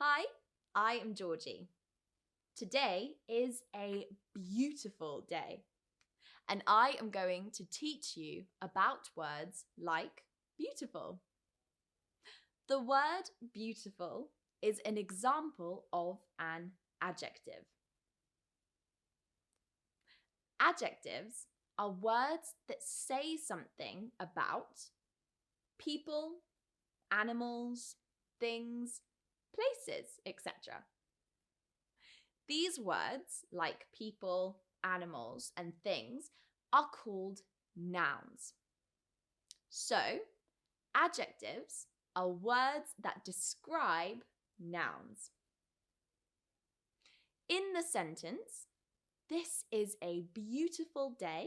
Hi, I am Georgie. Today is a beautiful day, and I am going to teach you about words like beautiful. The word beautiful is an example of an adjective. Adjectives are words that say something about people, animals, things, places, etc. These words, like people, animals, and things, are called nouns. So, adjectives are words that describe nouns. In the sentence, this is a beautiful day.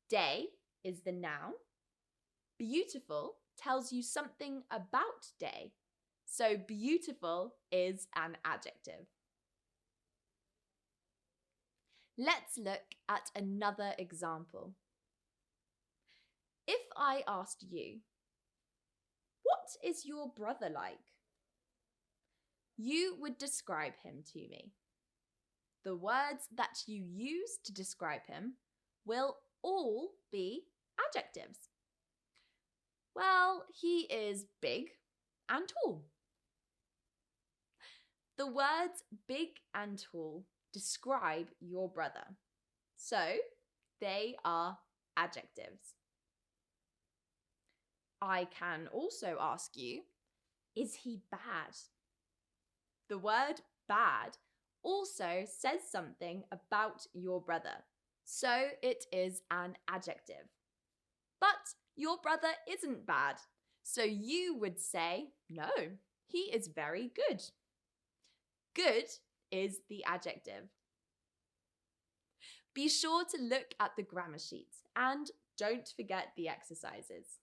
Day is the noun. Beautiful tells you something about day. So, beautiful is an adjective. Let's look at another example. If I asked you, what is your brother like? You would describe him to me. The words that you use to describe him will all be adjectives. Well, he is big and tall. The words big and tall describe your brother. So, they are adjectives. I can also ask you, is he bad? The word bad also says something about your brother, so it is an adjective. But your brother isn't bad, so you would say, no, he is very good. Good is the adjective. Be sure to look at the grammar sheet and don't forget the exercises.